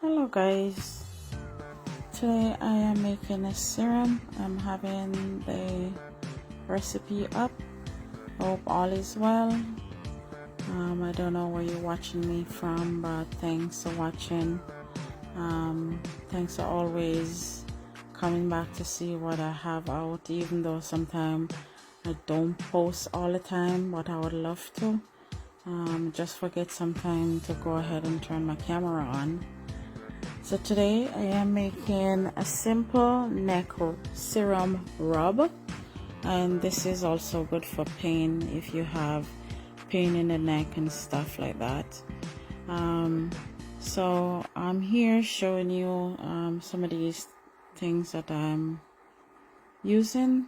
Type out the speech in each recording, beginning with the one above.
Hello guys, today I am making a serum. I'm having the recipe up. Hope all is well. I don't know where you're watching me from, but thanks for watching. Thanks for always coming back to see what I have out, even though sometimes I don't post all the time, but I would love to. Just forget sometime to go ahead and turn my camera on. So today I am making a simple neck serum rub, and this is also good for pain if you have pain in the neck and stuff like that. So I'm here showing you some of these things that I'm using.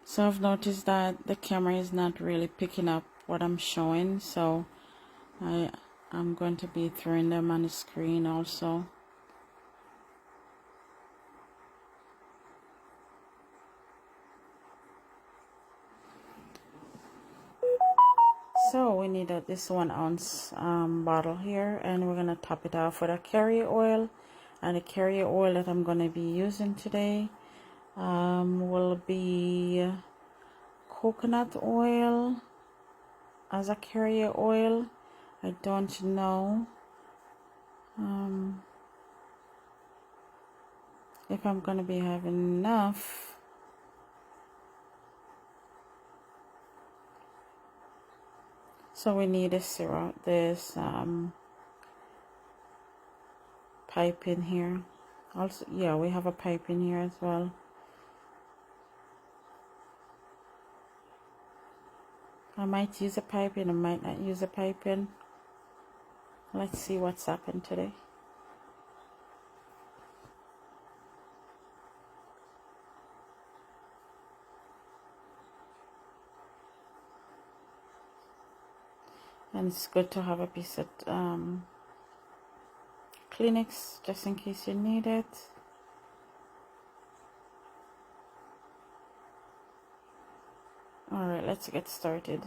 So I've noticed that the camera is not really picking up what I'm showing, so I'm going to be throwing them on the screen also. So we need this 1 ounce bottle here, and we're gonna top it off with a carrier oil. And the carrier oil that I'm gonna be using today will be coconut oil as a carrier oil. I don't know if I'm gonna be having enough. So we need a syrup, this pipe in here. Also, yeah, we have a pipe in here as well. I might use a pipe in, I might not use a pipe in. Let's see what's happened today. And it's good to have a piece of Kleenex just in case you need it. Alright, let's get started.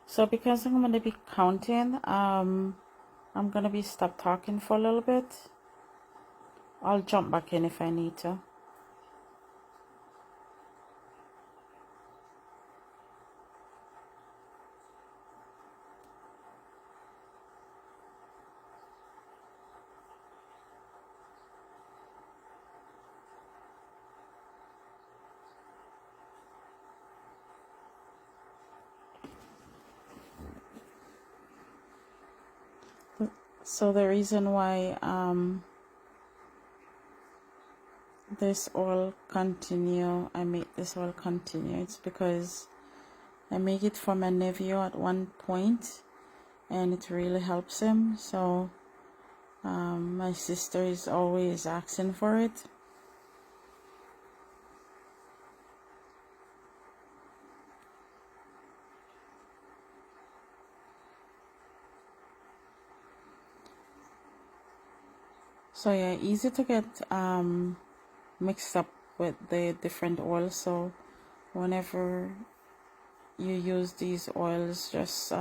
So because I'm going to be counting, I'm going to be stop talking for a little bit. I'll jump back in if I need to. So the reason why this oil continue, I make this oil continue, it's because I make it for my nephew at one point and it really helps him. So my sister is always asking for it. So yeah, easy to get mixed up with the different oils. So whenever you use these oils, just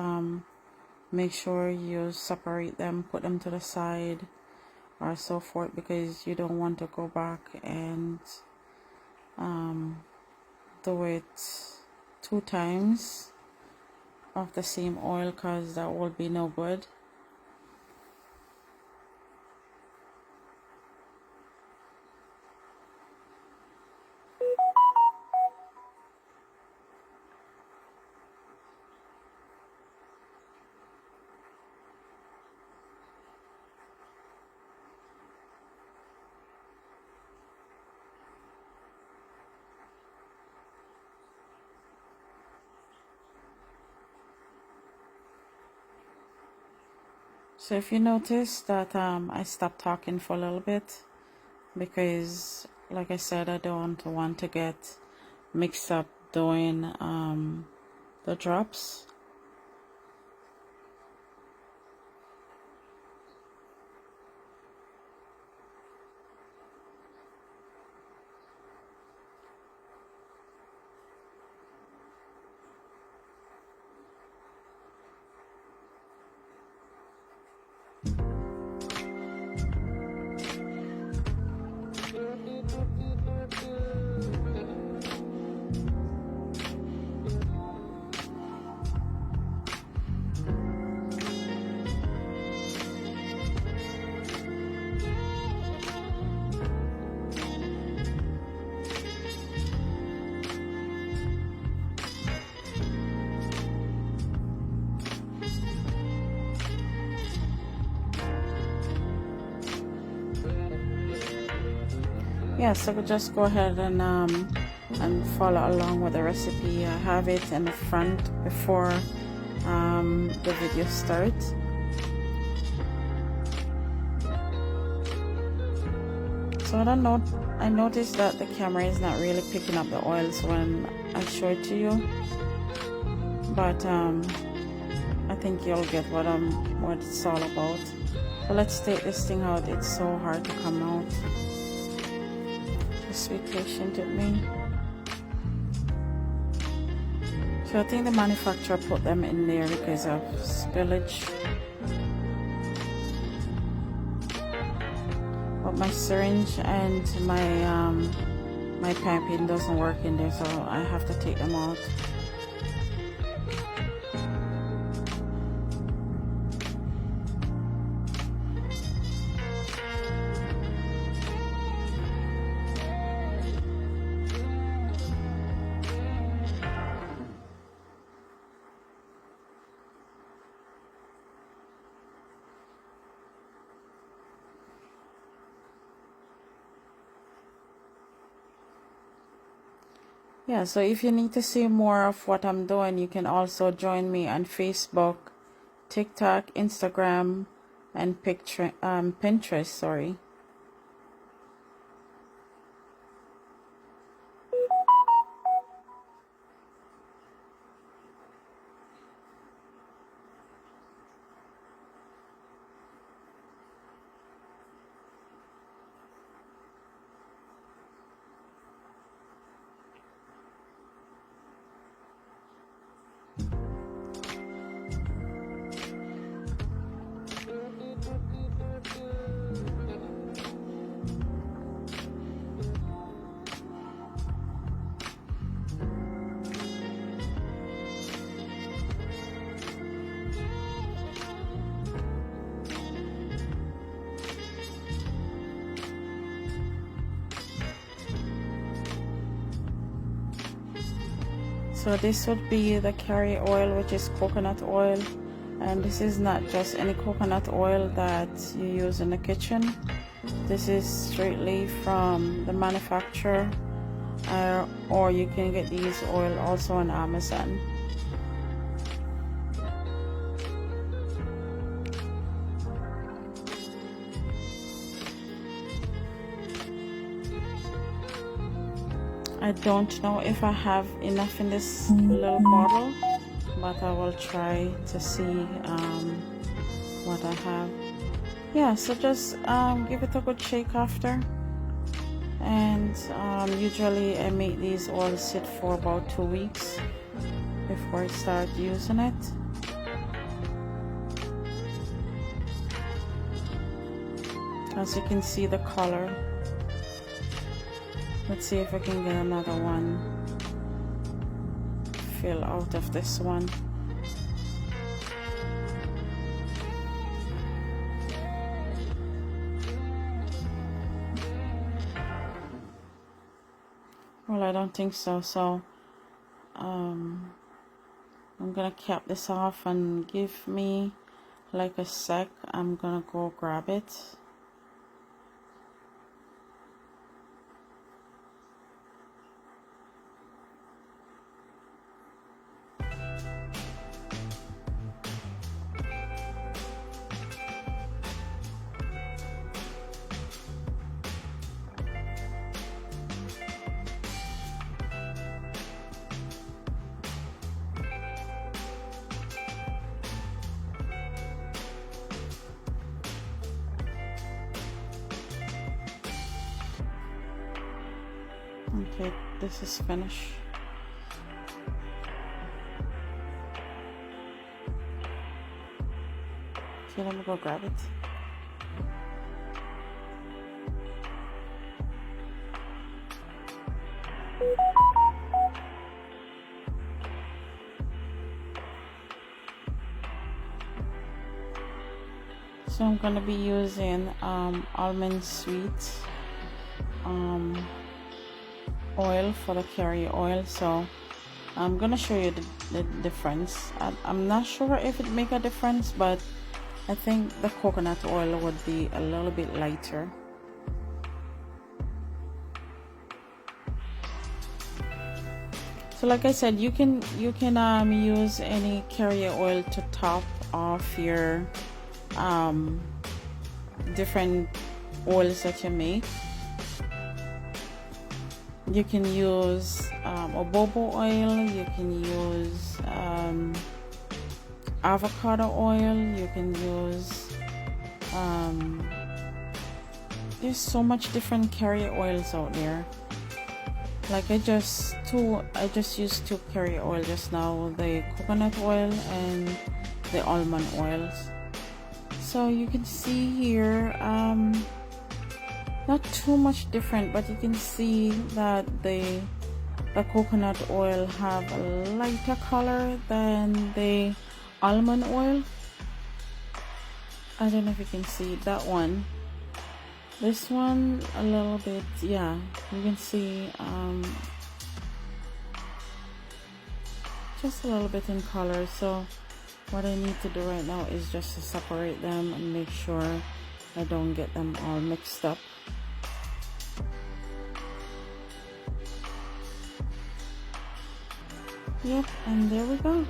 make sure you separate them, put them to the side or so forth, because you don't want to go back and do it 2 times of the same oil, because that will be no good. So if you notice that I stopped talking for a little bit, because like I said, I don't want to get mixed up doing the drops. Yeah, so just go ahead and follow along with the recipe. I have it in the front before the video starts. So I noticed that the camera is not really picking up the oils when I show it to you, but I think you'll get what it's all about. So let's take this thing out. It's so hard to come out. Just be patient with me. So I think the manufacturer put them in there because of spillage. But my syringe and my piping doesn't work in there, so I have to take them out. Yeah, so if you need to see more of what I'm doing, you can also join me on Facebook, TikTok, Instagram, and Pinterest, sorry. So this would be the carrier oil, which is coconut oil, and this is not just any coconut oil that you use in the kitchen. This is straightly from the manufacturer, or you can get these oil also on Amazon. I don't know if I have enough in this little bottle, but I will try to see what I have. Yeah, so just give it a good shake after. And usually I make these oils sit for about 2 weeks before I start using it. As you can see, the color. Let's see if I can get another one fill out of this one. Well, I don't think so. So I'm gonna cap this off and give me like a sec. I'm gonna go grab it. Okay, this is finished. Okay, let me go grab it. So I'm gonna be using almond sweet oil for the carrier oil. So I'm gonna show you the difference. I'm not sure if it make a difference, but I think the coconut oil would be a little bit lighter. So like I said, you can use any carrier oil to top off your different oils that you make. You can use jojoba oil, you can use avocado oil, you can use there's so much different carrier oils out there. Like I just used two carrier oil just now, the coconut oil and the almond oils. So you can see here not too much different, but you can see that the coconut oil have a lighter color than the almond oil. I don't know if you can see that one. This one a little bit, yeah, you can see just a little bit in color. So what I need to do right now is just to separate them and make sure I don't get them all mixed up. Yep, and there we go.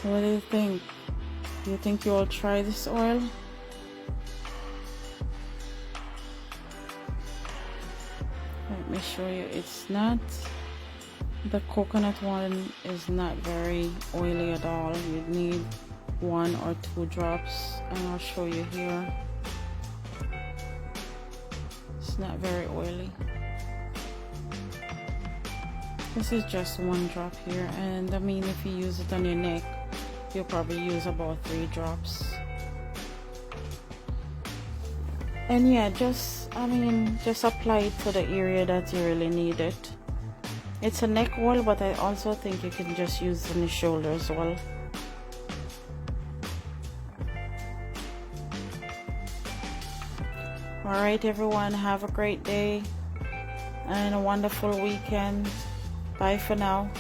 What do you think? Do you think you'll try this oil? Let me show you. It's not, the coconut one is not very oily at all. You need 1 or 2 drops, and I'll show you here. It's not very oily. This is just 1 drop here, and I mean, if you use it on your neck, you'll probably use about 3 drops. And yeah, just apply it to the area that you really need it. It's a neck oil, but I also think you can just use it on the shoulder as well. Alright everyone, have a great day and a wonderful weekend. Bye for now.